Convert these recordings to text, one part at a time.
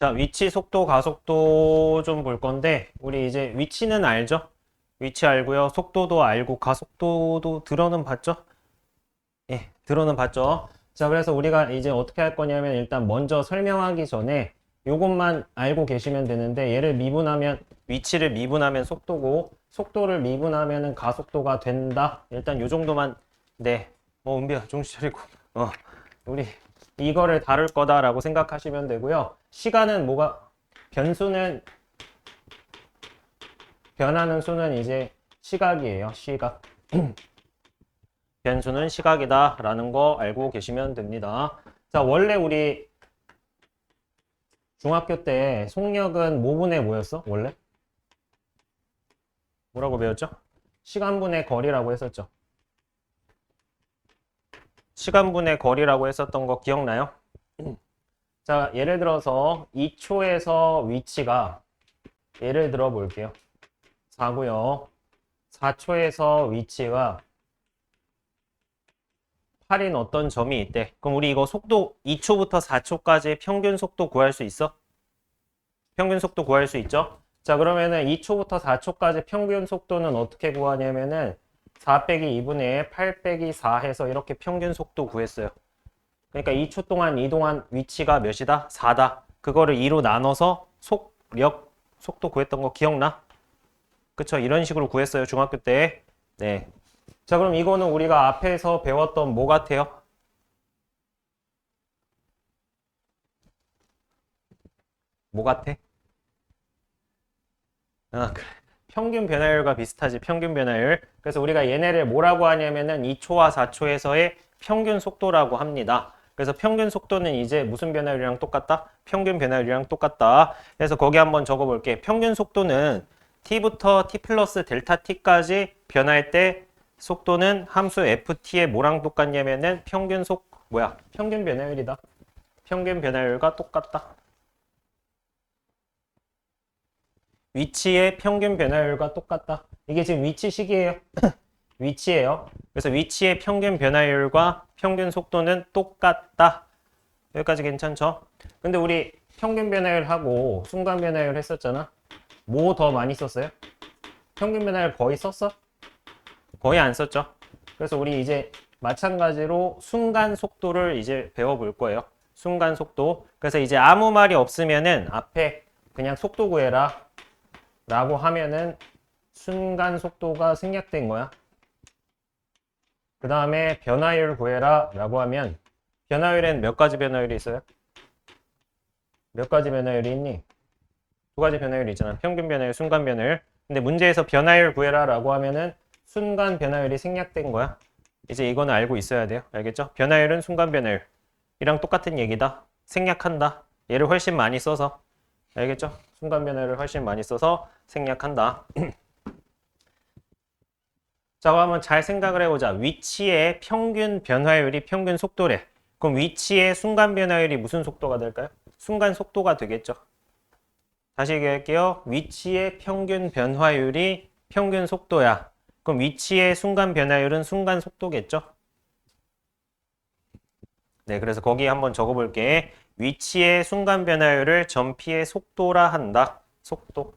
자, 위치, 속도, 가속도 좀 볼 건데, 우리 이제 위치는 알죠? 위치 알고요. 속도도 알고, 가속도도 들어는 봤죠? 예, 들어는 봤죠? 자, 그래서 우리가 이제 어떻게 할 거냐면, 일단 먼저 설명하기 전에 요것만 알고 계시면 되는데, 얘를 미분하면, 위치를 미분하면 속도고, 속도를 미분하면은 가속도가 된다. 일단 요 정도만, 네. 은비야, 정신 차리고. 우리 이거를 다룰 거다라고 생각하시면 되고요. 시간은 뭐가 변수는 변하는 수는 이제 시각이에요. 시각. 변수는 시각이다라는 거 알고 계시면 됩니다. 자, 원래 우리 중학교 때 속력은 뭐분의 뭐였어? 원래? 뭐라고 배웠죠? 시간분의 거리라고 했었죠. 시간분의 거리라고 했었던 거 기억나요? 자, 예를 들어서 2초에서 위치가 예를 들어 볼게요. 4고요. 4초에서 위치가 8인 어떤 점이 있대. 그럼 우리 이거 속도 2초부터 4초까지 평균 속도 구할 수 있어? 평균 속도 구할 수 있죠? 자, 그러면은 2초부터 4초까지 평균 속도는 어떻게 구하냐면은 4 빼기 2분의 1, 8 빼기 4 해서 이렇게 평균 속도 구했어요. 그러니까 2초 동안 이동한 위치가 몇이다? 4다. 그거를 2로 나눠서 속도 구했던 거 기억나? 그쵸? 이런 식으로 구했어요. 중학교 때. 네. 자, 그럼 이거는 우리가 앞에서 배웠던 뭐 같아요? 뭐 같아? 그래. 평균 변화율과 비슷하지, 평균 변화율. 그래서 우리가 얘네를 뭐라고 하냐면은 2초와 4초에서의 평균 속도라고 합니다. 그래서 평균 속도는 이제 무슨 변화율이랑 똑같다? 평균 변화율이랑 똑같다. 그래서 거기 한번 적어볼게. 평균 속도는 t부터 t 플러스 델타 t까지 변할 때 속도는 함수 ft의 뭐랑 똑같냐면은 평균 변화율이다. 평균 변화율과 똑같다. 위치의 평균 변화율과 똑같다. 이게 지금 위치식이에요. 위치예요. 그래서 위치의 평균 변화율과 평균 속도는 똑같다. 여기까지 괜찮죠? 근데 우리 평균 변화율하고 순간 변화율 했었잖아. 뭐 더 많이 썼어요? 평균 변화율 거의 썼어? 거의 안 썼죠? 그래서 우리 이제 마찬가지로 순간 속도를 이제 배워볼 거예요. 순간 속도. 그래서 이제 아무 말이 없으면은 앞에 그냥 속도 구해라 라고 하면은 순간 속도가 생략된 거야. 그 다음에 변화율 구해라 라고 하면 변화율엔 몇 가지 변화율이 있어요? 몇 가지 변화율이 있니? 두 가지 변화율이 있잖아. 평균 변화율, 순간 변화율. 근데 문제에서 변화율 구해라 라고 하면은 순간 변화율이 생략된 거야. 이제 이거는 알고 있어야 돼요. 알겠죠? 변화율은 순간 변화율이랑 똑같은 얘기다. 생략한다. 얘를 훨씬 많이 써서. 알겠죠? 순간 변화율을 훨씬 많이 써서 생략한다. 자, 그러면 잘 생각을 해보자. 위치의 평균 변화율이 평균 속도래. 그럼 위치의 순간 변화율이 무슨 속도가 될까요? 순간 속도가 되겠죠. 다시 얘기할게요. 위치의 평균 변화율이 평균 속도야. 그럼 위치의 순간 변화율은 순간 속도겠죠? 네, 그래서 거기 한번 적어볼게. 위치의 순간 변화율을 전피의 속도라 한다. 속도.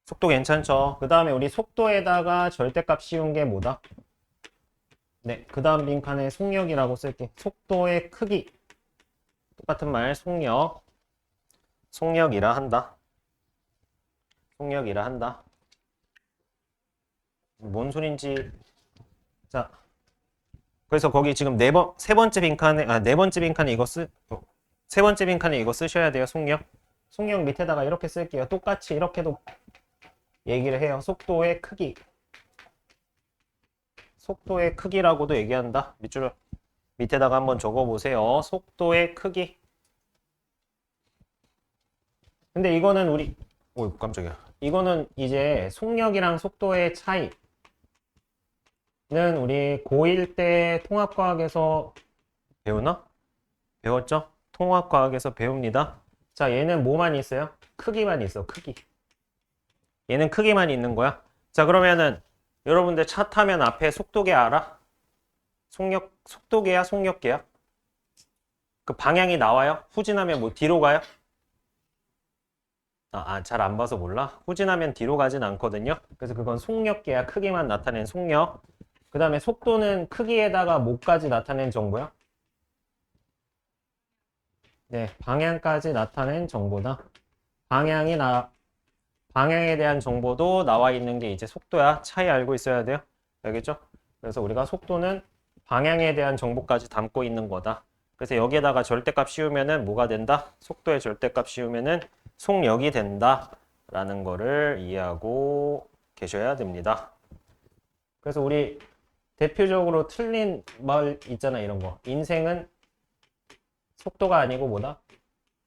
속도 괜찮죠? 그 다음에 우리 속도에다가 절대값 씌운 게 뭐다? 네, 그 다음 빈칸에 속력이라고 쓸게. 속도의 크기. 똑같은 말, 속력. 속력이라 한다. 속력이라 한다. 뭔 소린지. 자, 그래서 거기 지금 네 번째 빈칸에 세 번째 빈칸에 이거 쓰셔야 돼요, 속력. 속력 밑에다가 이렇게 쓸게요. 똑같이 이렇게도 얘기를 해요. 속도의 크기. 속도의 크기라고도 얘기한다. 밑에다가 한번 적어보세요. 속도의 크기. 근데 이거는 오, 깜짝이야. 이거는 이제 속력이랑 속도의 차이는 우리 고1 때 통합과학에서 배우나? 배웠죠? 통합과학에서 배웁니다. 자, 얘는 뭐만 있어요? 크기만 있어, 크기. 얘는 크기만 있는 거야. 자, 그러면은 여러분들 차 타면 앞에 속도계 알아? 속도계야, 속력계야? 그 방향이 나와요? 후진하면 뭐 뒤로 가요? 잘 안 봐서 몰라? 후진하면 뒤로 가진 않거든요. 그래서 그건 속력계야. 크기만 나타낸 속력. 그 다음에 속도는 크기에다가 뭐까지 나타낸 정보야? 네, 방향까지 나타낸 정보다. 방향에 대한 정보도 나와 있는 게 이제 속도야. 차이 알고 있어야 돼요. 알겠죠? 그래서 우리가 속도는 방향에 대한 정보까지 담고 있는 거다. 그래서 여기에다가 절대값 씌우면은 뭐가 된다? 속도의 절대값 씌우면은 속력이 된다. 라는 거를 이해하고 계셔야 됩니다. 그래서 우리 대표적으로 틀린 말 있잖아, 이런 거. 인생은 속도가 아니고 뭐다?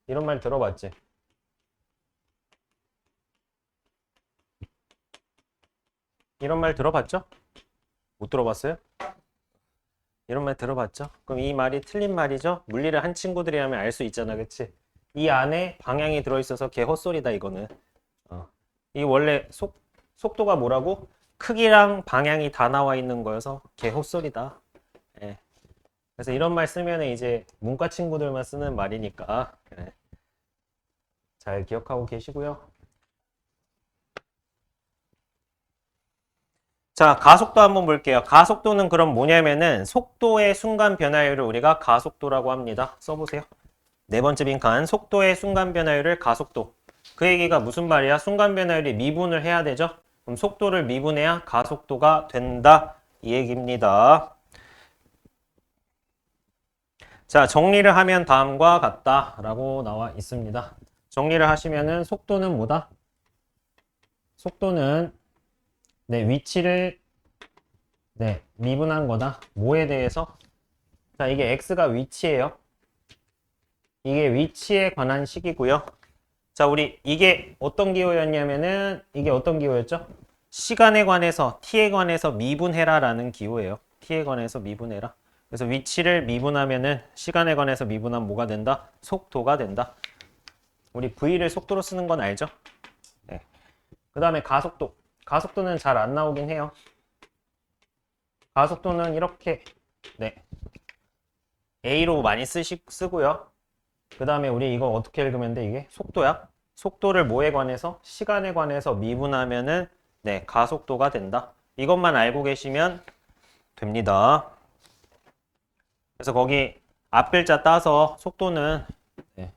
이런 말 들어봤지? 이런 말 들어봤죠? 못 들어봤어요? 이런 말 들어봤죠? 그럼 이 말이 틀린 말이죠? 물리를 한 친구들이 하면 알 수 있잖아, 그치? 이 안에 방향이 들어있어서 개 헛소리다, 이거는. 이 원래 속도가 뭐라고? 크기랑 방향이 다 나와 있는 거여서 개 헛소리다. 예. 그래서 이런 말 쓰면 이제 문과 친구들만 쓰는 말이니까 예. 잘 기억하고 계시고요. 자, 가속도 한번 볼게요. 가속도는 그럼 뭐냐면은 속도의 순간 변화율을 우리가 가속도라고 합니다. 써보세요. 네 번째 빈칸 속도의 순간 변화율을 가속도. 그 얘기가 무슨 말이야? 순간 변화율이 미분을 해야 되죠? 그럼 속도를 미분해야 가속도가 된다. 이 얘기입니다. 자, 정리를 하면 다음과 같다라고 나와 있습니다. 정리를 하시면은 속도는 뭐다? 속도는 네, 위치를 네, 미분한 거다. 뭐에 대해서? 자, 이게 x가 위치예요. 이게 위치에 관한 식이고요. 자, 우리 이게 어떤 기호였냐면은 이게 어떤 기호였죠? 시간에 관해서 t에 관해서 미분해라라는 기호예요. t에 관해서 미분해라. 그래서 위치를 미분하면은 시간에 관해서 미분하면 뭐가 된다? 속도가 된다. 우리 v를 속도로 쓰는 건 알죠? 네. 그 다음에 가속도. 가속도는 잘 안 나오긴 해요. 가속도는 이렇게 네. A로 많이 쓰고요. 그 다음에 우리 이거 어떻게 읽으면 돼? 이게 속도야. 속도를 뭐에 관해서? 시간에 관해서 미분하면은 네, 가속도가 된다. 이것만 알고 계시면 됩니다. 그래서 거기 앞글자 따서 속도는 네.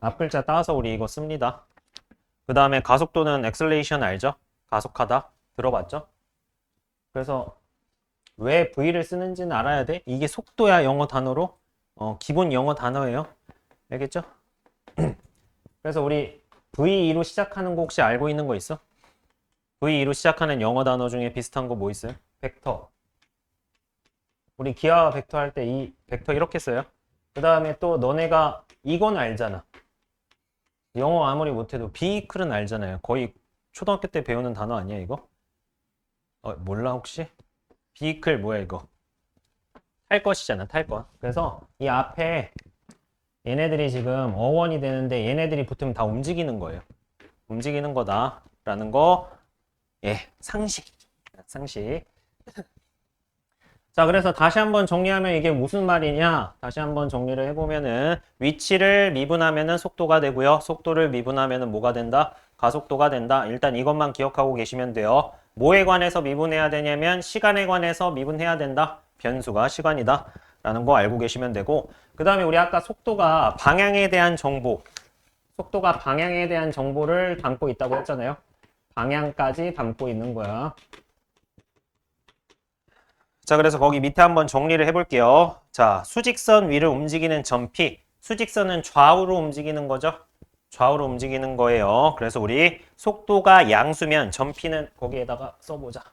앞글자 따서 우리 이거 씁니다. 그 다음에 가속도는 엑셀레이션 알죠? 가속하다. 들어봤죠? 그래서 왜 V를 쓰는지는 알아야 돼. 이게 속도야, 영어 단어로. 기본 영어 단어예요. 알겠죠? 그래서 우리 V2로 시작하는 거 혹시 알고 있는 거 있어? V2로 시작하는 영어 단어 중에 비슷한 거 뭐 있어요? 벡터. 우리 기하와 벡터 할 때 이 벡터 이렇게 써요. 그 다음에 또 너네가 이건 알잖아. 영어 아무리 못해도 비클은 알잖아요. 거의 초등학교 때 배우는 단어 아니야, 이거? 몰라, 혹시? 비클 뭐야, 이거? 탈 것이잖아, 탈 것. 그래서 이 앞에 얘네들이 지금 어원이 되는데 얘네들이 붙으면 다 움직이는 거예요. 움직이는 거다라는 거, 예, 상식. 상식. 자, 그래서 다시 한번 정리하면 이게 무슨 말이냐? 다시 한번 정리를 해보면은 위치를 미분하면은 속도가 되고요. 속도를 미분하면은 뭐가 된다? 가속도가 된다. 일단 이것만 기억하고 계시면 돼요. 뭐에 관해서 미분해야 되냐면 시간에 관해서 미분해야 된다. 변수가 시간이다. 라는 거 알고 계시면 되고 그 다음에 우리 아까 속도가 방향에 대한 정보 속도가 방향에 대한 정보를 담고 있다고 했잖아요. 방향까지 담고 있는 거야. 자, 그래서 거기 밑에 한번 정리를 해볼게요. 자, 수직선 위를 움직이는 점 P. 수직선은 좌우로 움직이는 거죠. 좌우로 움직이는 거예요. 그래서 우리 속도가 양수면 점 P는 거기에다가 써보자.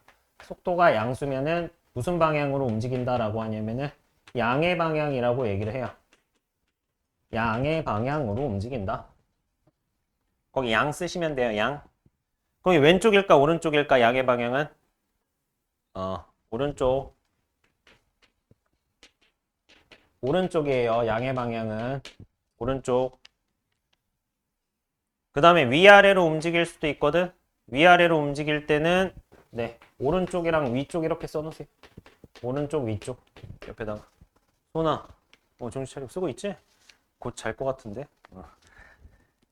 속도가 양수면은 무슨 방향으로 움직인다라고 하냐면은 양의 방향이라고 얘기를 해요. 양의 방향으로 움직인다. 거기 양 쓰시면 돼요. 양. 거기 왼쪽일까 오른쪽일까 양의 방향은? 오른쪽. 오른쪽이에요. 양의 방향은. 오른쪽. 그 다음에 위아래로 움직일 수도 있거든. 위아래로 움직일 때는 네, 오른쪽이랑 위쪽 이렇게 써놓으세요. 오른쪽 위쪽 옆에다가. 소나 정신 차리고 쓰고 있지? 곧 잘 것 같은데.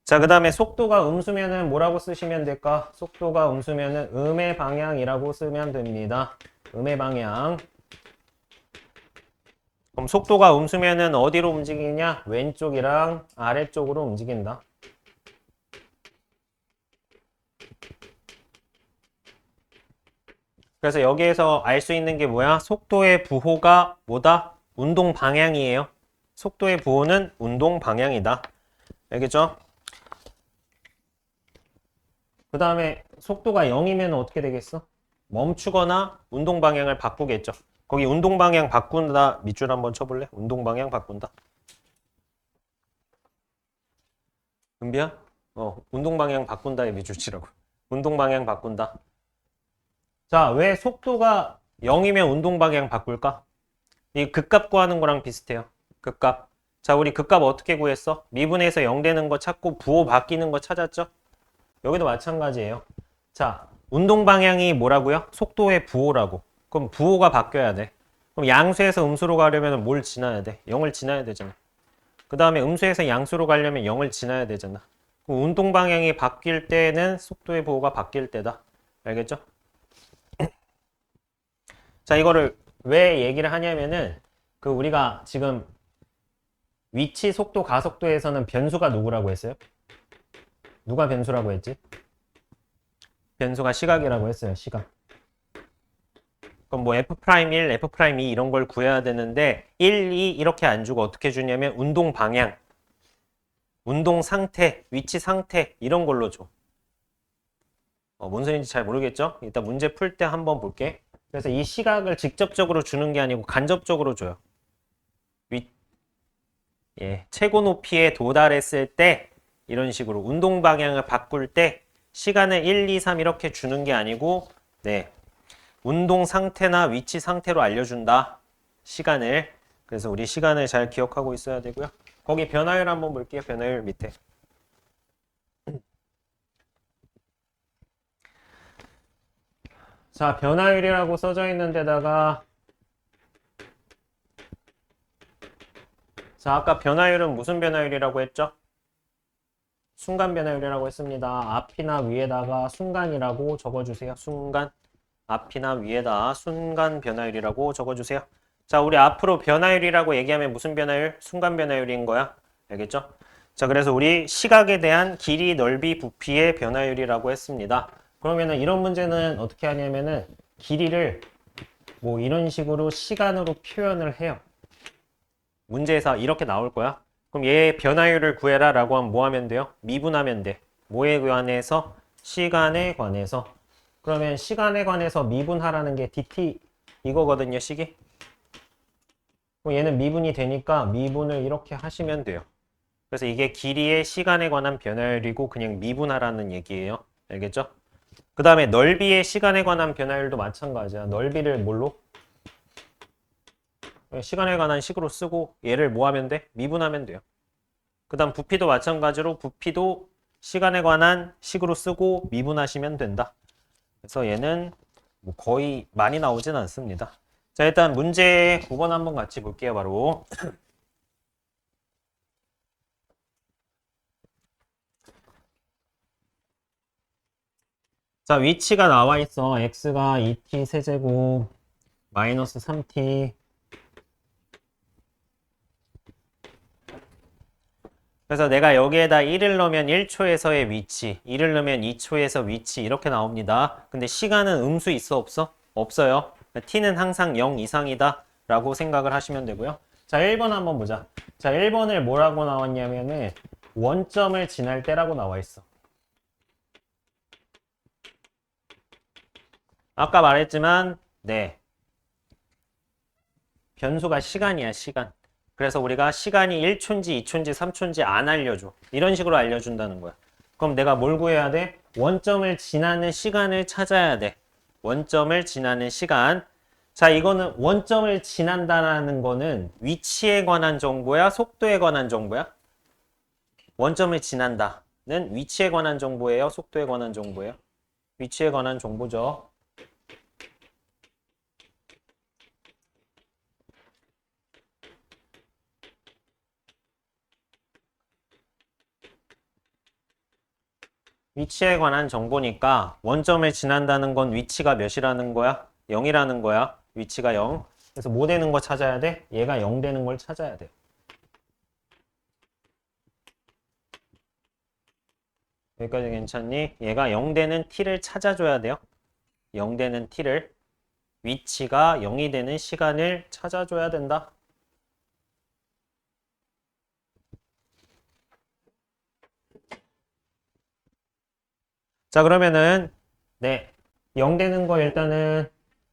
자, 그 다음에 속도가 음수면은 뭐라고 쓰시면 될까? 속도가 음수면은 음의 방향이라고 쓰면 됩니다. 음의 방향. 그럼 속도가 음수면은 어디로 움직이냐? 왼쪽이랑 아래쪽으로 움직인다. 그래서 여기에서 알 수 있는 게 뭐야? 속도의 부호가 뭐다? 운동 방향이에요. 속도의 부호는 운동 방향이다. 알겠죠? 그 다음에 속도가 0이면 어떻게 되겠어? 멈추거나 운동 방향을 바꾸겠죠. 거기 운동 방향 바꾼다 밑줄 한번 쳐볼래? 운동 방향 바꾼다. 은비야? 운동 방향 바꾼다에 밑줄 치라고. 운동 방향 바꾼다. 자, 왜 속도가 0이면 운동 방향 바꿀까? 이 극값 구하는 거랑 비슷해요. 극값. 자, 우리 극값 어떻게 구했어? 미분에서 0 되는 거 찾고 부호 바뀌는 거 찾았죠? 여기도 마찬가지예요. 자, 운동 방향이 뭐라고요? 속도의 부호라고. 그럼 부호가 바뀌어야 돼. 그럼 양수에서 음수로 가려면 뭘 지나야 돼? 0을 지나야 되잖아. 그 다음에 음수에서 양수로 가려면 0을 지나야 되잖아. 그럼 운동 방향이 바뀔 때는 속도의 부호가 바뀔 때다. 알겠죠? 자, 이거를 왜 얘기를 하냐면은 그 우리가 지금 위치, 속도, 가속도에서는 변수가 누구라고 했어요? 누가 변수라고 했지? 변수가 시각이라고 했어요. 시각. 그럼 뭐 F'1, F'2 이런 걸 구해야 되는데 1, 2 이렇게 안 주고 어떻게 주냐면 운동 방향, 운동 상태, 위치 상태 이런 걸로 줘. 뭔 소리인지 잘 모르겠죠? 이따 문제 풀 때 한번 볼게. 그래서 이 시각을 직접적으로 주는 게 아니고 간접적으로 줘요. 최고 높이에 도달했을 때 이런 식으로 운동 방향을 바꿀 때 시간을 1, 2, 3 이렇게 주는 게 아니고 운동 상태나 위치 상태로 알려준다. 시간을. 그래서 우리 시간을 잘 기억하고 있어야 되고요. 거기 변화율 한번 볼게요. 변화율 밑에. 자, 변화율이라고 써져 있는 데다가 자, 아까 변화율은 무슨 변화율이라고 했죠? 순간 변화율이라고 했습니다. 앞이나 위에다가 순간이라고 적어주세요. 순간. 앞이나 위에다 순간 변화율이라고 적어주세요. 자, 우리 앞으로 변화율이라고 얘기하면 무슨 변화율? 순간 변화율인 거야. 알겠죠? 자, 그래서 우리 시각에 대한 길이, 넓이, 부피의 변화율이라고 했습니다. 그러면은 이런 문제는 어떻게 하냐면은 길이를 뭐 이런 식으로 시간으로 표현을 해요. 문제에서 이렇게 나올 거야. 그럼 얘 변화율을 구해라 라고 하면 뭐 하면 돼요? 미분하면 돼. 뭐에 관해서? 시간에 관해서. 그러면 시간에 관해서 미분하라는 게 dt 이거거든요, 식이. 그럼 얘는 미분이 되니까 미분을 이렇게 하시면 돼요. 그래서 이게 길이의 시간에 관한 변화율이고 그냥 미분하라는 얘기예요. 알겠죠? 그 다음에 넓이의 시간에 관한 변화율도 마찬가지야. 넓이를 뭘로? 시간에 관한 식으로 쓰고 얘를 뭐 하면 돼? 미분하면 돼요. 그 다음 부피도 마찬가지로 부피도 시간에 관한 식으로 쓰고 미분하시면 된다. 그래서 얘는 뭐 거의 많이 나오진 않습니다. 자, 일단 문제 9번 한번 같이 볼게요. 바로. 자, 위치가 나와 있어. x가 2t 세제곱 마이너스 3t. 그래서 내가 여기에다 1을 넣으면 1초에서의 위치, 2를 넣으면 2초에서 위치 이렇게 나옵니다. 근데 시간은 음수 있어 없어? 없어요. t는 항상 0 이상이다 라고 생각을 하시면 되고요. 자, 1번 한번 보자. 자, 1번을 뭐라고 나왔냐면은 원점을 지날 때라고 나와 있어. 아까 말했지만 변수가 시간이야, 시간. 그래서 우리가 시간이 1초인지 2초인지 3초인지 안 알려줘. 이런 식으로 알려준다는 거야. 그럼 내가 뭘 구해야 돼? 원점을 지나는 시간을 찾아야 돼. 원점을 지나는 시간. 자, 이거는 원점을 지난다는 거는 위치에 관한 정보야? 속도에 관한 정보야? 원점을 지난다. 위치에 관한 정보예요? 속도에 관한 정보예요? 위치에 관한 정보죠. 위치에 관한 정보니까 원점을 지난다는 건 위치가 몇이라는 거야? 0이라는 거야. 위치가 0. 그래서 뭐 되는 거 찾아야 돼? 얘가 0 되는 걸 찾아야 돼. 여기까지 괜찮니? 얘가 0 되는 t를 찾아줘야 돼요. 0 되는 t를. 위치가 0이 되는 시간을 찾아줘야 된다. 자, 그러면은, 네. 0 되는 거 일단은,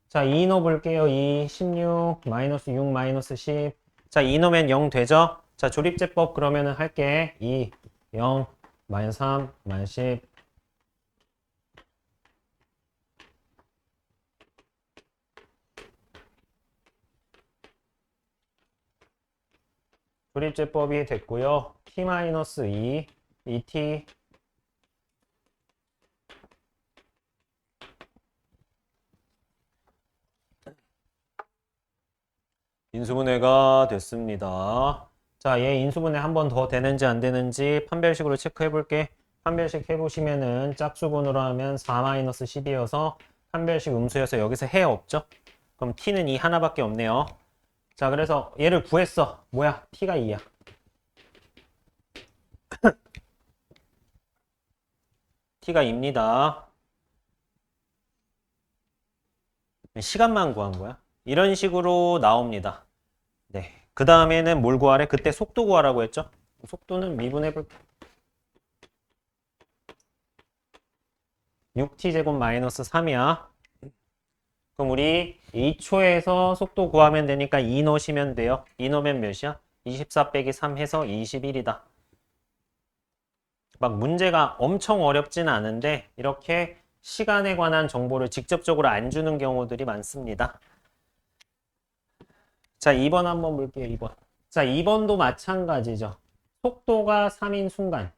자, 2 넣어볼게요. 2, 16, 마이너스 6, 마이너스 10. 자, 2 넣으면 0 되죠? 자, 조립제법 그러면은 할게. 2, 0, 마이너스 3, 마이너스 10. 조립제법이 됐고요. t-2, 2t. 인수분해가 됐습니다. 자, 얘 인수분해 한 번 더 되는지 안 되는지 판별식으로 체크해 볼게. 판별식 해보시면은 짝수분으로 하면 4-12여서 판별식 음수여서 여기서 해 없죠? 그럼 t는 2 하나밖에 없네요. 자, 그래서 얘를 구했어. 뭐야? t가 2야. t가 2입니다. 시간만 구한 거야. 이런 식으로 나옵니다. 네. 그 다음에는 뭘 구하래? 그때 속도 구하라고 했죠? 속도는 미분해볼게. 6t제곱 마이너스 3이야. 그럼 우리 2초에서 속도 구하면 되니까 2 넣으시면 돼요. 2 넣으면 몇이야? 24 빼기 3 해서 21이다. 막 문제가 엄청 어렵진 않은데 이렇게 시간에 관한 정보를 직접적으로 안 주는 경우들이 많습니다. 자, 2번 한번 볼게요. 2번. 자, 2번도 마찬가지죠. 속도가 3인 순간.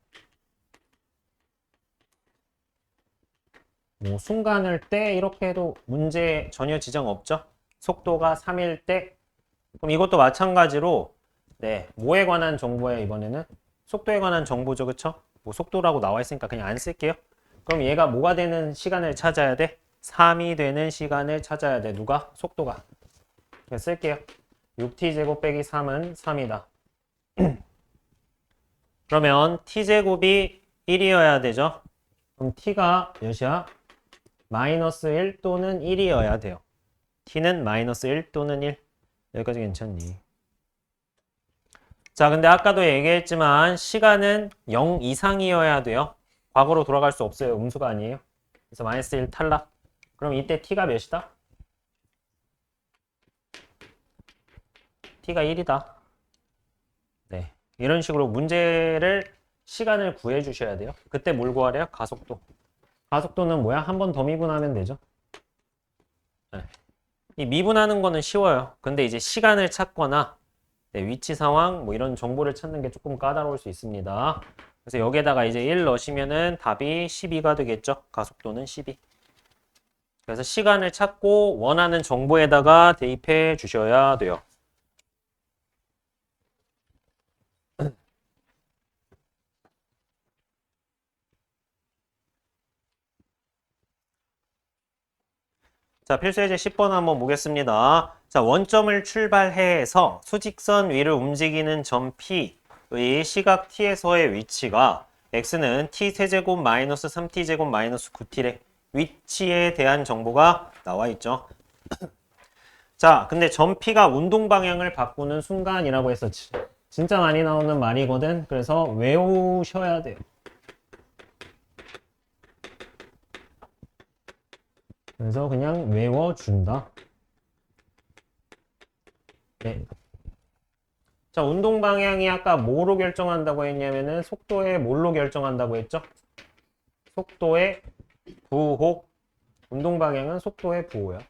뭐 순간을 때 이렇게 해도 문제 전혀 지장 없죠. 속도가 3일 때. 그럼 이것도 마찬가지로 네, 뭐에 관한 정보예요, 이번에는? 속도에 관한 정보죠, 그쵸? 뭐 속도라고 나와 있으니까 그냥 안 쓸게요. 그럼 얘가 뭐가 되는 시간을 찾아야 돼? 3이 되는 시간을 찾아야 돼. 누가? 속도가. 그냥 쓸게요. 6t제곱 빼기 3은 3이다. 그러면 t제곱이 1이어야 되죠? 그럼 t가 몇이야? 마이너스 1 또는 1이어야 돼요. t는 마이너스 1 또는 1. 여기까지 괜찮니? 자, 근데 아까도 얘기했지만 시간은 0 이상이어야 돼요. 과거로 돌아갈 수 없어요. 음수가 아니에요. 그래서 마이너스 1 탈락. 그럼 이때 t가 몇이다? t가 1이다. 네. 이런 식으로 문제를 시간을 구해 주셔야 돼요. 그때 뭘 구하래요? 가속도. 가속도는 뭐야? 한 번 더 미분하면 되죠. 네. 이 미분하는 거는 쉬워요. 근데 이제 시간을 찾거나 네, 위치 상황 뭐 이런 정보를 찾는 게 조금 까다로울 수 있습니다. 그래서 여기에다가 이제 1 넣으시면은 답이 12가 되겠죠. 가속도는 12. 그래서 시간을 찾고 원하는 정보에다가 대입해 주셔야 돼요. 자, 필수예제 10번 한번 보겠습니다. 자, 원점을 출발해서 수직선 위를 움직이는 점 P의 시각 T에서의 위치가 x는 t세제곱 마이너스 3t제곱 마이너스 9t의 위치에 대한 정보가 나와 있죠. 자, 근데 점 P가 운동 방향을 바꾸는 순간이라고 해서 진짜 많이 나오는 말이거든. 그래서 외우셔야 돼요. 그래서 그냥 외워준다. 네. 자, 운동 방향이 아까 뭐로 결정한다고 했냐면은 속도의 뭘로 결정한다고 했죠? 속도의 부호. 운동 방향은 속도의 부호야.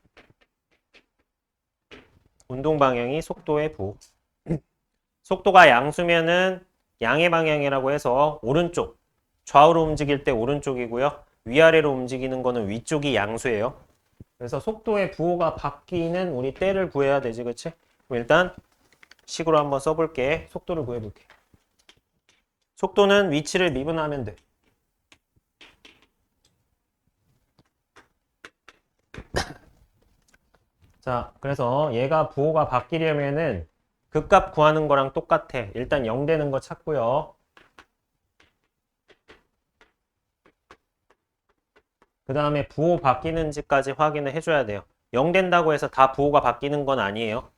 운동 방향이 속도의 부호. 속도가 양수면은 양의 방향이라고 해서 오른쪽. 좌우로 움직일 때 오른쪽이고요. 위아래로 움직이는 거는 위쪽이 양수예요. 그래서 속도의 부호가 바뀌는 우리 때를 구해야 되지, 그치? 그럼 일단 식으로 한번 써볼게. 속도를 구해볼게. 속도는 위치를 미분하면 돼. 자, 그래서 얘가 부호가 바뀌려면은 극값 구하는 거랑 똑같아. 일단 0 되는 거 찾고요. 그 다음에 부호 바뀌는지까지 확인을 해줘야 돼요. 0 된다고 해서 다 부호가 바뀌는 건 아니에요.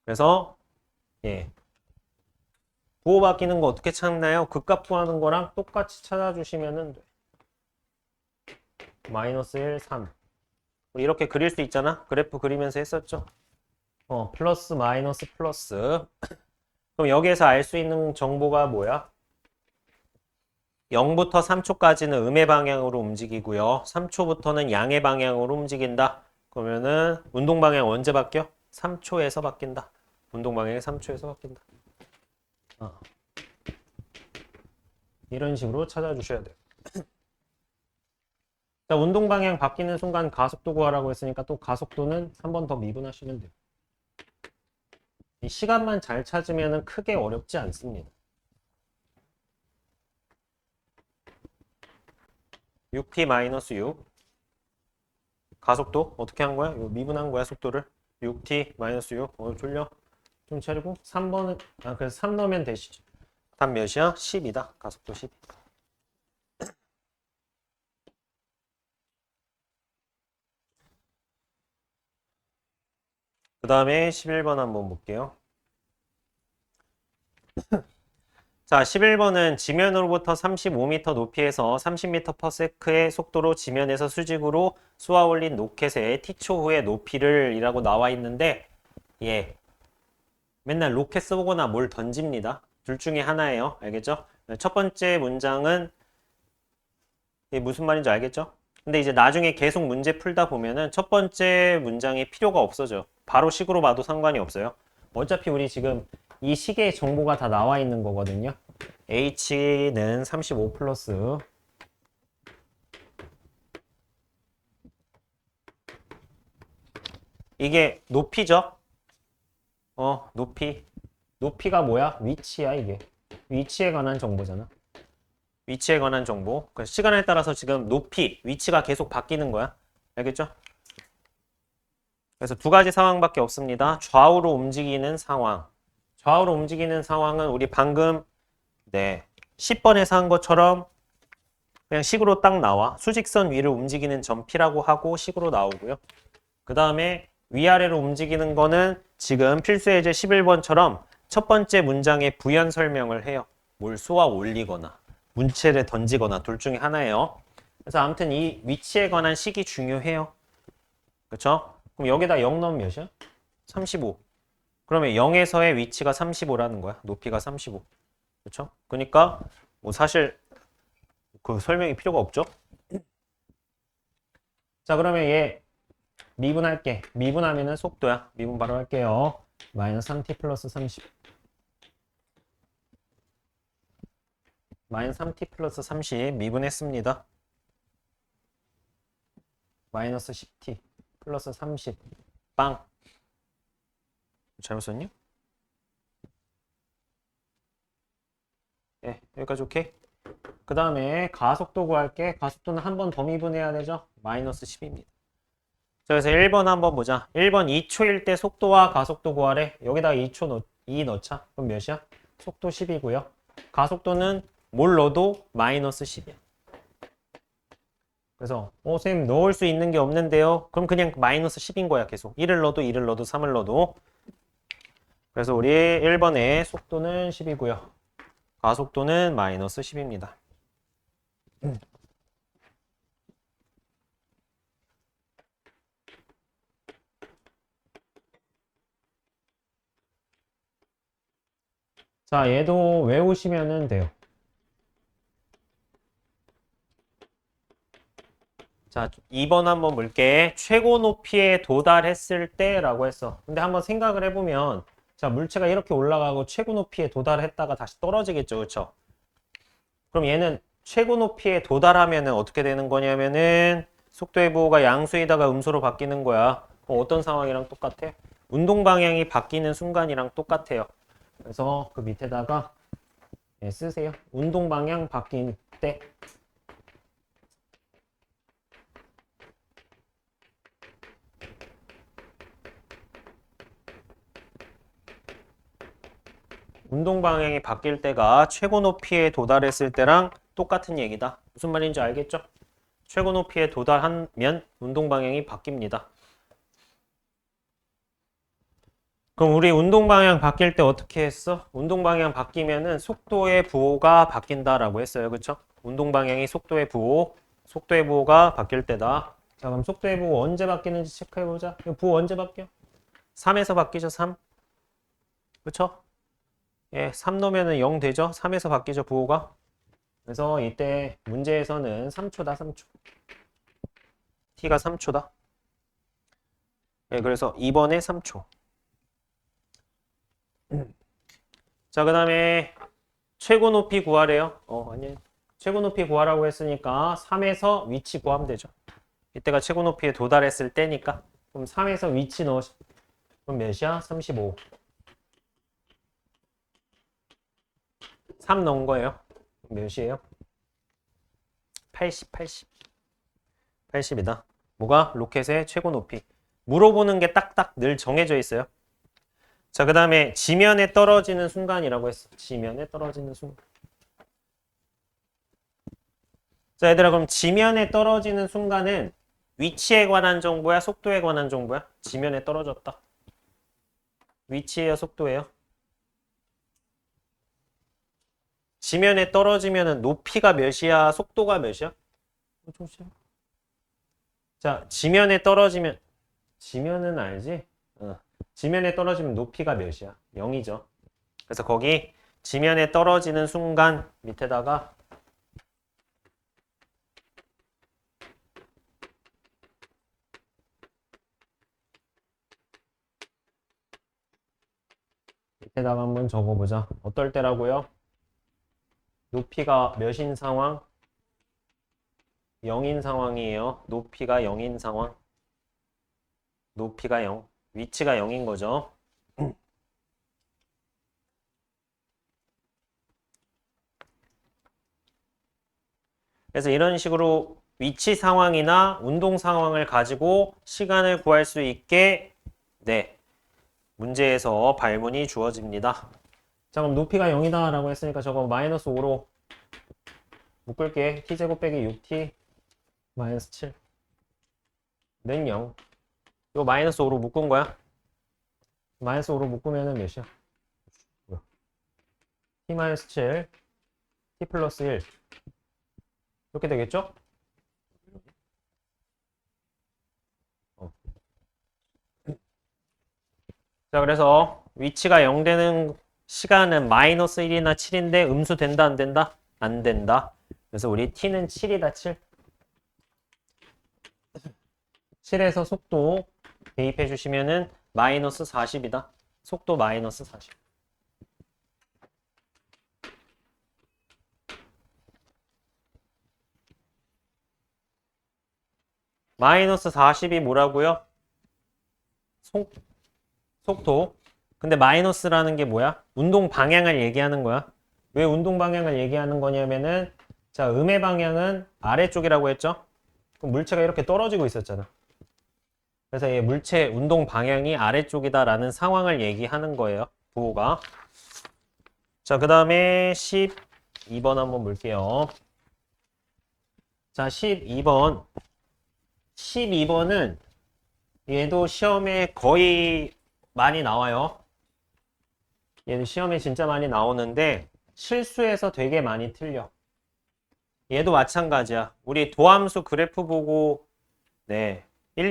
그래서 예, 부호 바뀌는 거 어떻게 찾나요? 극값 구하는 거랑 똑같이 찾아주시면 돼. 마이너스 1, 3. 우리 이렇게 그릴 수 있잖아? 그래프 그리면서 했었죠? 플러스, 마이너스, 플러스. 그럼 여기에서 알 수 있는 정보가 뭐야? 0부터 3초까지는 음의 방향으로 움직이고요. 3초부터는 양의 방향으로 움직인다. 그러면은 운동 방향 언제 바뀌어? 3초에서 바뀐다. 운동 방향이 3초에서 바뀐다. 이런 식으로 찾아주셔야 돼요. 자, 운동 방향 바뀌는 순간 가속도 구하라고 했으니까 또 가속도는 한 번 더 미분하시면 돼요. 이 시간만 잘 찾으면 크게 어렵지 않습니다. 6t-6 가속도 어떻게 한 거야? 이거 미분한 거야 속도를 6t-6 졸려 좀 차리고 3번은 그래서 3 넣으면 되시죠. 답 몇이야? 10이다. 가속도 10. 그 다음에 11번 한번 볼게요. 자, 11번은 지면으로부터 35m 높이에서 30m/s의 속도로 지면에서 수직으로 쏘아 올린 로켓의 T초 후의 높이를 이라고 나와 있는데 예, 맨날 로켓 쏘거나 뭘 던집니다. 둘 중에 하나예요. 알겠죠? 첫 번째 문장은 이게 무슨 말인지 알겠죠? 근데 이제 나중에 계속 문제 풀다 보면은 첫 번째 문장이 필요가 없어져. 바로 식으로 봐도 상관이 없어요. 어차피 우리 지금 이 식의 정보가 다 나와 있는 거거든요. h는 35 플러스 이게 높이죠? 높이. 높이가 뭐야? 위치야, 이게. 위치에 관한 정보잖아. 위치에 관한 정보. 그래서 시간에 따라서 지금 높이, 위치가 계속 바뀌는 거야. 알겠죠? 그래서 두 가지 상황밖에 없습니다. 좌우로 움직이는 상황. 좌우로 움직이는 상황은 우리 방금 10번에서 한 것처럼 그냥 식으로 딱 나와. 수직선 위를 움직이는 점 P라고 하고 식으로 나오고요. 그 다음에 위아래로 움직이는 거는 지금 필수예제 11번처럼 첫 번째 문장에 부연 설명을 해요. 뭘 쏘아 올리거나 문체를 던지거나 둘 중에 하나예요. 그래서 아무튼 이 위치에 관한 식이 중요해요. 그렇죠? 그럼 여기다 0 넣으면 몇이야? 35. 그러면 0에서의 위치가 35라는 거야. 높이가 35. 그렇죠? 그러니까 뭐 사실 그 설명이 필요가 없죠? 자, 그러면 얘 미분할게. 미분하면은 속도야. 미분 바로 할게요. 마이너스 3t 플러스 30. 마이너스 3t 플러스 30 미분했습니다. 마이너스 10t 플러스 30 빵. 잘못 썼니? 네, 여기까지 오케이. 그 다음에 가속도 구할게. 가속도는 한 번 더 미분해야 되죠? 마이너스 10입니다. 자, 그래서 1번 한번 보자. 1번 2초일 때 속도와 가속도 구하래. 여기다가 2 넣자. 그럼 몇이야? 속도 10이고요. 가속도는 뭘 넣어도 마이너스 10이야. 그래서 선생님 넣을 수 있는 게 없는데요. 그럼 그냥 마이너스 10인 거야 계속. 1을 넣어도 2를 넣어도 3을 넣어도. 그래서 우리 1번의 속도는 10이고요. 가속도는 마이너스 10입니다. 자, 얘도 외우시면 돼요. 자, 2번 한번 볼게. 최고 높이에 도달했을 때라고 했어. 근데 한번 생각을 해보면 자, 물체가 이렇게 올라가고 최고 높이에 도달했다가 다시 떨어지겠죠. 그렇죠? 그럼 얘는 최고 높이에 도달하면은 어떻게 되는 거냐면은 속도의 부호가 양수에다가 음수로 바뀌는 거야. 어떤 상황이랑 똑같아? 운동 방향이 바뀌는 순간이랑 똑같아요. 그래서 그 밑에다가 쓰세요. 운동 방향 바뀐 때. 운동 방향이 바뀔 때가 최고 높이에 도달했을 때랑 똑같은 얘기다. 무슨 말인지 알겠죠? 최고 높이에 도달하면 운동 방향이 바뀝니다. 그럼 우리 운동 방향 바뀔 때 어떻게 했어? 운동 방향 바뀌면은 속도의 부호가 바뀐다라고 했어요. 그렇죠? 운동 방향이 속도의 부호, 속도의 부호가 바뀔 때다. 자, 그럼 속도의 부호 언제 바뀌는지 체크해 보자. 부호 언제 바뀌어? 3에서 바뀌죠, 3. 그렇죠? 예, 3 넣으면은 0 되죠? 3에서 바뀌죠, 부호가. 그래서 이때 문제에서는 3초다, 3초. t가 3초다. 예, 그래서 2번에 3초. 자, 그 다음에 최고 높이 구하래요. 아니, 최고 높이 구하라고 했으니까 3에서 위치 구하면 되죠. 이때가 최고 높이에 도달했을 때니까. 그럼 3에서 위치 넣으시. 그럼 몇이야? 35. 3 넣은 거예요. 몇이에요? 80, 80. 80이다. 뭐가? 로켓의 최고 높이. 물어보는 게 딱딱 늘 정해져 있어요. 자, 그 다음에 지면에 떨어지는 순간이라고 했어. 지면에 떨어지는 순간. 자, 얘들아, 그럼 지면에 떨어지는 순간은 위치에 관한 정보야? 속도에 관한 정보야? 지면에 떨어졌다. 위치예요? 속도예요? 지면에 떨어지면은 높이가 몇이야? 속도가 몇이야? 자, 지면에 떨어지면 지면은 알지? 지면에 떨어지면 높이가 몇이야? 0이죠. 그래서 거기 지면에 떨어지는 순간 밑에다가 한번 적어보자. 어떨 때라고요? 높이가 몇인 상황? 0인 상황이에요. 높이가 0인 상황. 높이가 0. 위치가 0인 거죠. 그래서 이런 식으로 위치 상황이나 운동 상황을 가지고 시간을 구할 수 있게 문제에서 발문이 주어집니다. 자, 그럼 높이가 0이다 라고 했으니까 저거 마이너스 5로 묶을게. t제곱 빼기 6t 마이너스 7는 0. 이거 마이너스 5로 묶은 거야. 마이너스 5로 묶으면은 몇이야? 뭐야? t 마이너스 7, t 플러스 1 이렇게 되겠죠? 자, 그래서 위치가 0 되는 시간은 마이너스 1이나 7인데 음수 된다, 안 된다? 안 된다. 그래서 우리 t는 7이다, 7. 7에서 속도 대입해 주시면은 마이너스 40이다. 속도 마이너스 40. 마이너스 40이 뭐라고요? 속도. 근데 마이너스라는 게 뭐야? 운동 방향을 얘기하는 거야. 왜 운동 방향을 얘기하는 거냐면은 자, 음의 방향은 아래쪽이라고 했죠? 그럼 물체가 이렇게 떨어지고 있었잖아. 그래서 이 물체 운동 방향이 아래쪽이다라는 상황을 얘기하는 거예요. 부호가. 자, 그 다음에 12번 한번 볼게요. 자, 12번. 12번은 얘도 시험에 거의 많이 나와요. 얘도 시험에 진짜 많이 나오는데 실수해서 되게 많이 틀려. 얘도 마찬가지야. 우리 도함수 그래프 보고 1,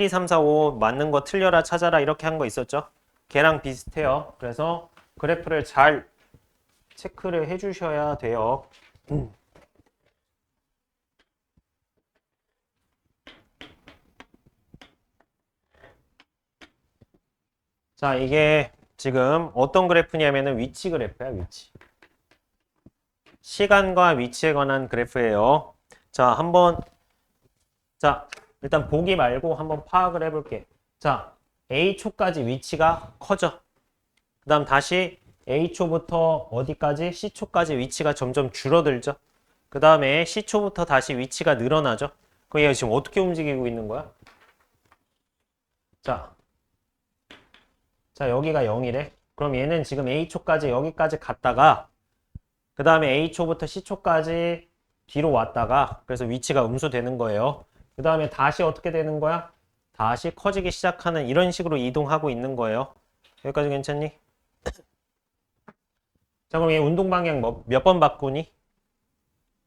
2, 3, 4, 5 맞는 거 틀려라 찾아라 이렇게 한 거 있었죠? 걔랑 비슷해요. 그래서 그래프를 잘 체크를 해 주셔야 돼요. 자, 이게 지금 어떤 그래프냐면은 위치 그래프야, 위치. 시간과 위치에 관한 그래프예요. 자, 일단 보기 말고 한번 파악을 해볼게. 자, A초까지 위치가 커져. 그 다음 다시 A초부터 어디까지? C초까지 위치가 점점 줄어들죠. 그 다음에 C초부터 다시 위치가 늘어나죠. 그럼 얘가 지금 어떻게 움직이고 있는 거야? 자, 여기가 0이래. 그럼 얘는 지금 A초까지 여기까지 갔다가 그 다음에 A초부터 C초까지 뒤로 왔다가 그래서 위치가 음수되는 거예요. 그 다음에 다시 어떻게 되는 거야? 다시 커지기 시작하는 이런 식으로 이동하고 있는 거예요. 여기까지 괜찮니? 자, 그럼 얘 운동 방향 몇 번 바꾸니?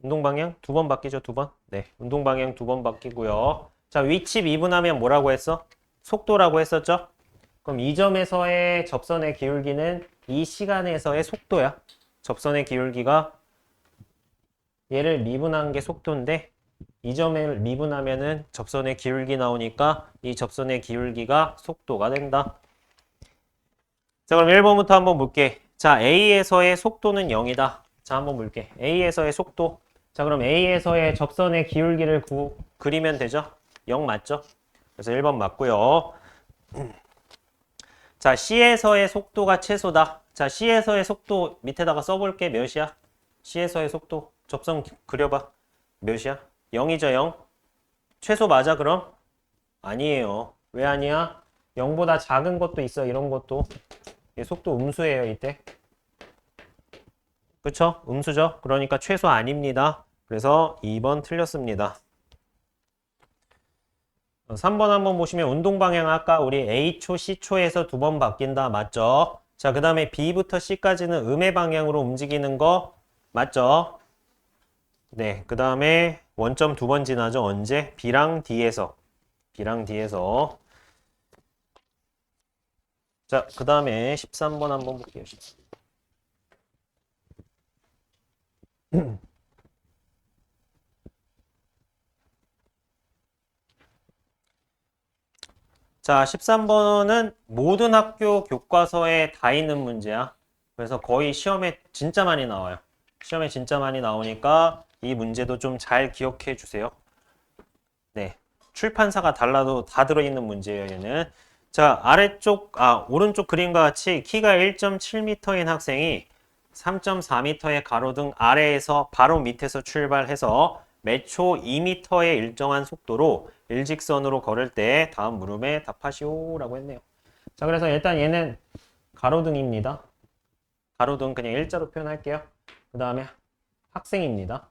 운동 방향 2번 바뀌죠, 2번. 네, 운동 방향 2번 바뀌고요. 자, 위치 미분하면 뭐라고 했어? 속도라고 했었죠? 그럼 이 점에서의 접선의 기울기는 이 시간에서의 속도야. 접선의 기울기가 얘를 미분한 게 속도인데 이 점을 미분하면은 접선의 기울기 나오니까 이 접선의 기울기가 속도가 된다. 자, 그럼 1번부터 한번 볼게. 자, A에서의 속도는 0이다. 자, 한번 볼게. A에서의 속도. 자, 그럼 A에서의 접선의 기울기를 그리면 되죠? 0 맞죠? 그래서 1번 맞고요. 자, C에서의 속도가 최소다. 자, C에서의 속도 밑에다가 써볼게. 몇이야? C에서의 속도. 접선 그려봐. 몇이야? 0이죠, 0. 최소 맞아, 그럼? 아니에요. 왜 아니야? 0보다 작은 것도 있어, 이런 것도. 속도 음수예요, 이때. 그쵸? 음수죠? 그러니까 최소 아닙니다. 그래서 2번 틀렸습니다. 3번 한번 보시면 운동 방향 아까 우리 A초, C초에서 2번 바뀐다. 맞죠? 자, 그 다음에 B부터 C까지는 음의 방향으로 움직이는 거 맞죠? 네, 그 다음에 원점 2번 지나죠. 언제? B랑 D에서. B랑 D에서. 자, 그 다음에 13번 한번 볼게요. 자, 13번은 모든 학교 교과서에 다 있는 문제야. 그래서 거의 시험에 진짜 많이 나와요. 시험에 진짜 많이 나오니까 이 문제도 좀 잘 기억해 주세요. 네. 출판사가 달라도 다 들어있는 문제예요, 얘는. 자, 오른쪽 그림과 같이 키가 1.7m인 학생이 3.4m의 가로등 아래에서 바로 밑에서 출발해서 매초 2m의 일정한 속도로 일직선으로 걸을 때 다음 물음에 답하시오 라고 했네요. 자, 그래서 일단 얘는 가로등입니다. 가로등 그냥 일자로 표현할게요. 그 다음에 학생입니다.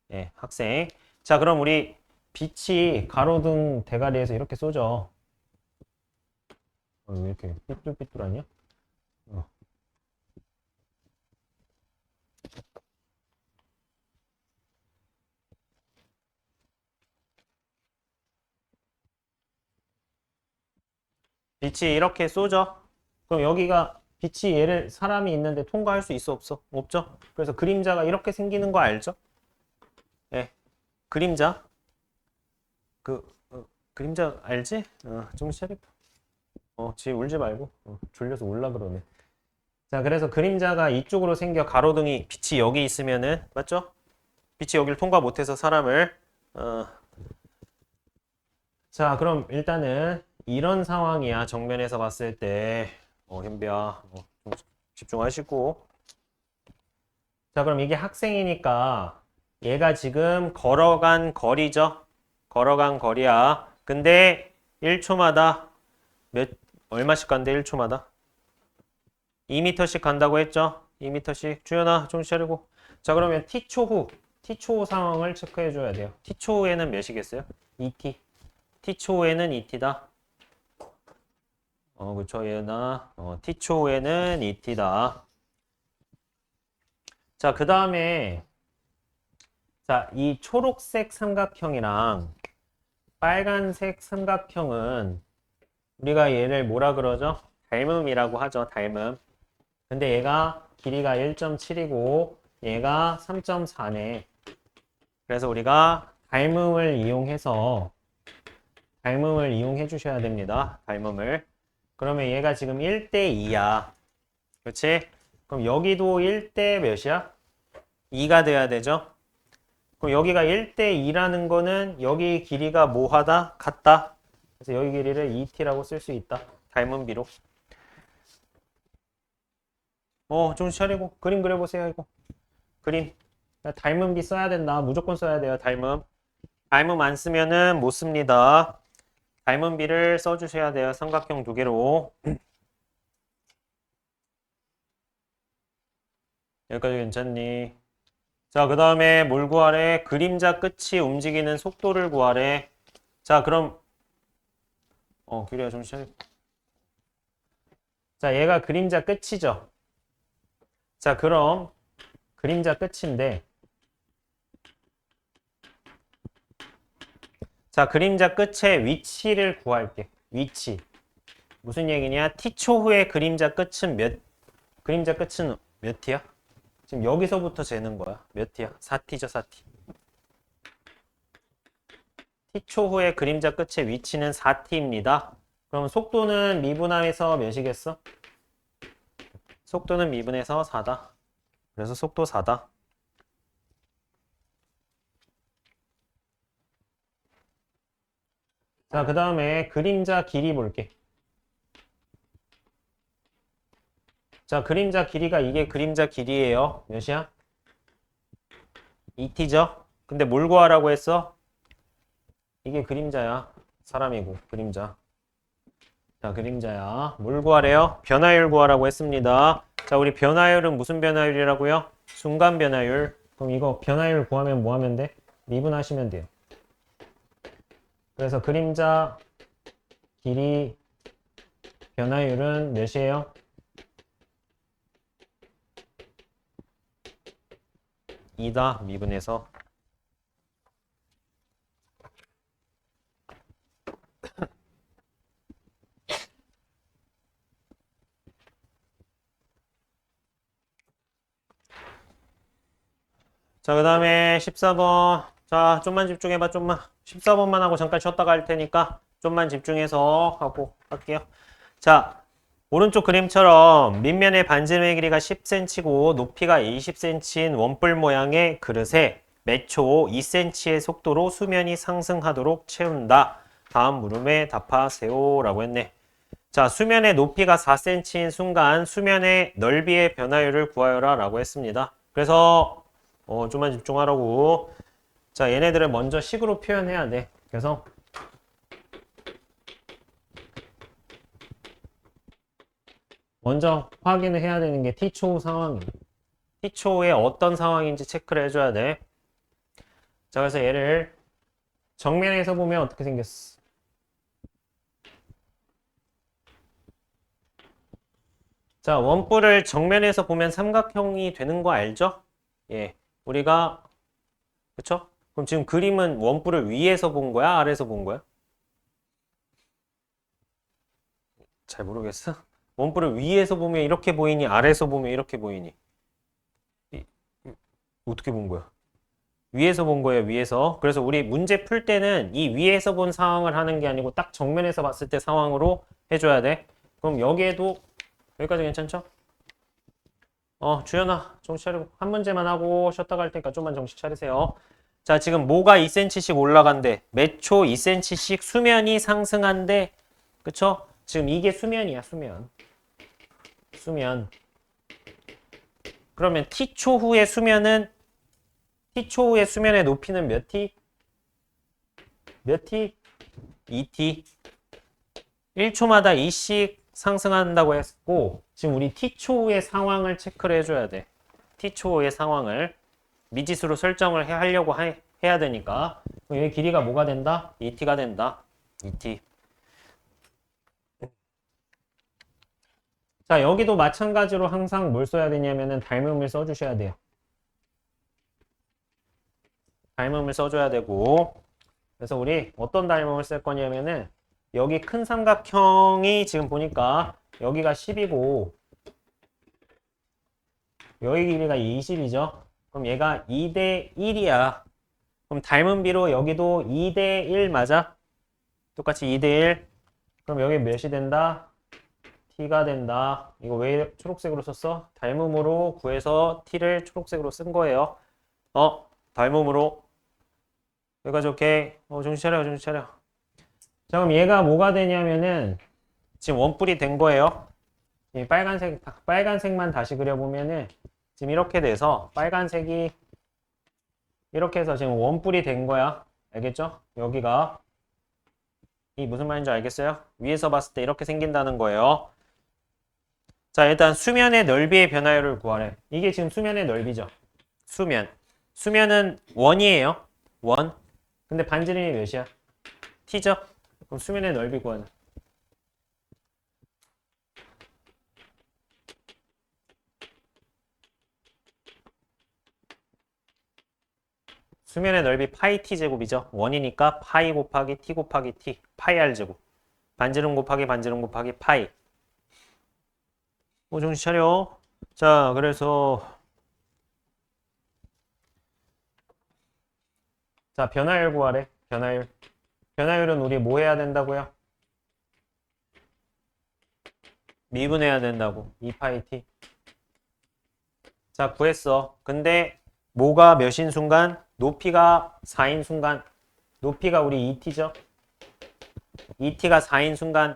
네, 학생. 자, 그럼 우리 빛이 가로등 대가리에서 이렇게 쏘죠. 왜 이렇게 삐뚤삐뚤하냐? 어. 빛이 이렇게 쏘죠. 그럼 여기가 빛이 얘를 사람이 있는데 통과할 수 있어 없어? 없죠. 그래서 그림자가 이렇게 생기는 거 알죠? 예, 그림자. 그림자 알지? 정신 차려. 지 울지 말고. 졸려서 울라 그러네. 자, 그래서 그림자가 이쪽으로 생겨 가로등이 빛이 여기 있으면은 맞죠? 빛이 여기를 통과 못해서 사람을 자, 그럼 일단은 이런 상황이야. 정면에서 봤을 때 현비야 좀 집중하시고 자, 그럼 이게 학생이니까 얘가 지금 걸어간 거리죠? 걸어간 거리야. 근데 1초마다 얼마씩 간대 1초마다? 2m씩 간다고 했죠? 2m씩. 주연아, 정신 차리고. 자, 그러면 t초 후 상황을 체크해 줘야 돼요. t초 후에는 몇이겠어요? 2t. t초 후에는 2t다. 그쵸, 얘나. t초 후에는 2t다. 자, 그 다음에 자, 이 초록색 삼각형이랑 빨간색 삼각형은 우리가 얘를 뭐라 그러죠? 닮음이라고 하죠. 닮음. 근데 얘가 길이가 1.7이고 얘가 3.4네. 그래서 우리가 닮음을 이용해 주셔야 됩니다. 닮음을. 그러면 얘가 지금 1대 2야. 그렇지? 그럼 여기도 1대 몇이야? 2가 돼야 되죠? 그럼 여기가 1대 2라는 거는 여기 길이가 뭐하다? 같다. 그래서 여기 길이를 2t라고 쓸 수 있다. 닮은 비로. 좀 차리고 그림 그려보세요. 이거 그림. 닮은 비 써야 된다. 무조건 써야 돼요. 닮음. 닮음 안 쓰면은 못 씁니다. 닮은 비를 써주셔야 돼요. 삼각형 두 개로. 여기까지 괜찮니? 자, 그 다음에 뭘 구하래? 그림자 끝이 움직이는 속도를 구하래. 자, 그럼 규리야 좀 시작해. 자, 얘가 그림자 끝이죠. 자, 그럼 그림자 끝인데 자, 그림자 끝의 위치를 구할게. 위치. 무슨 얘기냐? t초 후에 그림자 끝은 그림자 끝은 몇 t야? 지금 여기서부터 재는 거야. 몇 t야? 4t죠, 4t. t초 후에 그림자 끝의 위치는 4t입니다. 그럼 속도는 미분함에서 몇이겠어? 속도는 미분해서 4다. 그래서 속도 4다. 자, 그 다음에 그림자 길이 볼게. 자, 그림자 길이가 이게 그림자 길이에요. 몇이야? 2t죠? 근데 뭘 구하라고 했어? 이게 그림자야. 사람이고, 그림자. 자, 그림자야. 뭘 구하래요? 변화율 구하라고 했습니다. 자, 우리 변화율은 무슨 변화율이라고요? 순간 변화율. 그럼 이거 변화율 구하면 뭐 하면 돼? 미분하시면 돼요. 그래서 그림자 길이 변화율은 몇이에요? 2다. 미분해서. 자, 그 다음에 14번. 자, 좀만 집중해봐, 좀만. 14번만 하고 잠깐 쉬었다가 할 테니까 좀만 집중해서 하고 할게요. 자, 오른쪽 그림처럼 밑면의 반지름의 길이가 10cm고 높이가 20cm인 원뿔 모양의 그릇에 매초 2cm의 속도로 수면이 상승하도록 채운다. 다음 물음에 답하세요. 라고 했네. 자, 수면의 높이가 4cm인 순간 수면의 넓이의 변화율을 구하여라. 라고 했습니다. 그래서 좀만 집중하라고. 자, 얘네들을 먼저 식으로 표현해야 돼. 그래서 먼저 확인을 해야 되는 게 t초 상황이에요. t초에 어떤 상황인지 체크를 해줘야 돼. 자, 그래서 얘를 정면에서 보면 어떻게 생겼어? 자, 원뿔을 정면에서 보면 삼각형이 되는 거 알죠? 예, 우리가 그쵸? 그럼 지금 그림은 원뿔을 위에서 본 거야? 아래에서 본 거야? 잘 모르겠어. 원뿔을 위에서 보면 이렇게 보이니? 아래에서 보면 이렇게 보이니? 이- 어떻게 본 거야? 위에서 본 거예요, 위에서. 그래서 우리 문제 풀 때는 이 위에서 본 상황을 하는 게 아니고 딱 정면에서 봤을 때 상황으로 해줘야 돼. 그럼 여기에도 여기까지 괜찮죠? 주연아, 정신 차리고 한 문제만 하고 쉬었다 갈 테니까 좀만 정신 차리세요. 자, 지금 뭐가 2cm씩 올라간대. 몇 초 2cm씩 수면이 상승한대. 그쵸? 지금 이게 수면이야, 수면. 수면. 그러면 t초 후의 수면은 t초 후의 수면의 높이는 몇 t? 몇 t? 2t. 1초마다 2씩 상승한다고 했고 지금 우리 t초 후의 상황을 체크를 해줘야 돼. t초 후의 상황을 미지수로 설정을 하려고 해야 되니까 여기 길이가 뭐가 된다? 2t가 된다. 2t. 자, 여기도 마찬가지로 항상 뭘 써야 되냐면은 닮음을 써주셔야 돼요. 닮음을 써줘야 되고 그래서 우리 어떤 닮음을 쓸 거냐면은 여기 큰 삼각형이 지금 보니까 여기가 10이고 여기 길이가 20이죠. 그럼 얘가 2대 1이야. 그럼 닮은 비로 여기도 2대 1 맞아? 똑같이 2대 1. 그럼 여기 몇이 된다? t가 된다. 이거 왜 초록색으로 썼어? 닮음으로 구해서 t를 초록색으로 쓴 거예요. 닮음으로. 여기까지 오케이. 정신 차려, 정신 차려. 자, 그럼 얘가 뭐가 되냐면은 지금 원뿔이 된 거예요. 이 빨간색만 다시 그려보면은 지금 이렇게 돼서 빨간색이 이렇게 해서 지금 원뿔이 된 거야. 알겠죠? 여기가 이 무슨 말인지 알겠어요? 위에서 봤을 때 이렇게 생긴다는 거예요. 자, 일단 수면의 넓이의 변화율을 구하래. 이게 지금 수면의 넓이죠. 수면. 수면은 원이에요. 원. 근데 반지름이 몇이야? t죠? 그럼 수면의 넓이 구하는. 수면의 넓이 파이 t 제곱이죠. 원이니까 파이 곱하기 t 곱하기 t. 파이 r 제곱. 반지름 곱하기 반지름 곱하기 파이. 정신 차려. 자, 그래서 자, 변화율 구하래. 변화율. 변화율은 우리 뭐 해야 된다고요? 미분해야 된다고. 2파이 t. 자, 구했어. 근데 뭐가 몇인 순간? 높이가 4인 순간. 높이가 우리 2t죠? 2t가 4인 순간.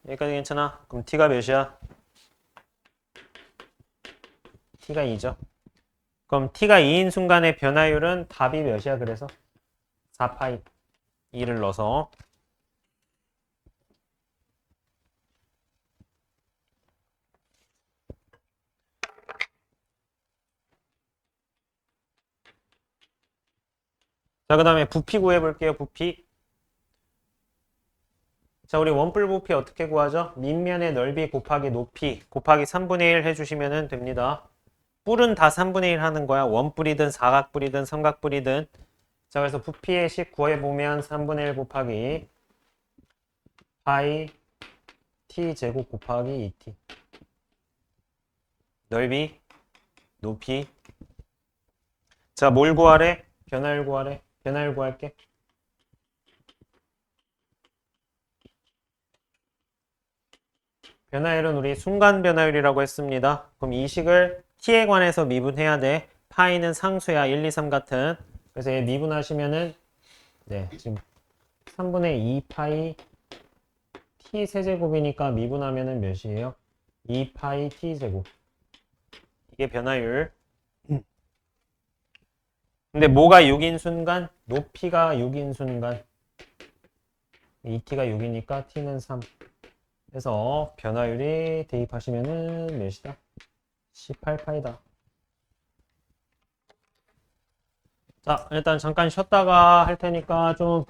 여기까지 괜찮아? 그럼 t가 몇이야? t가 2죠. 그럼 t가 2인 순간의 변화율은 답이 몇이야? 그래서 4파이 2를 넣어서 자, 그 다음에 부피 구해볼게요. 부피. 자, 우리 원뿔 부피 어떻게 구하죠? 밑면의 넓이 곱하기 높이 곱하기 3분의 1 해주시면 됩니다. 뿔은 다 3분의 1 하는 거야. 원뿔이든 사각뿔이든 삼각뿔이든. 자, 그래서 부피의 식 구해보면 3분의 1 곱하기 파이 t 제곱 곱하기 2t. 넓이, 높이. 자, 뭘 구하래? 변화율 구하래. 변화율 구할게. 변화율은 우리 순간 변화율이라고 했습니다. 그럼 이 식을 t에 관해서 미분해야 돼. 파이는 상수야. 1, 2, 3 같은. 그래서 얘 미분하시면은 네, 지금 3분의 2 파이 t 세제곱이니까 미분하면은 몇이에요? 2 파이 t 제곱. 이게 변화율. 근데 뭐가 6인 순간? 높이가 6인 순간. 2t가 6이니까 t는 3. 그래서 변화율이 대입하시면은 몇이다? 18파이다. 자, 일단 잠깐 쉬었다가 할 테니까 좀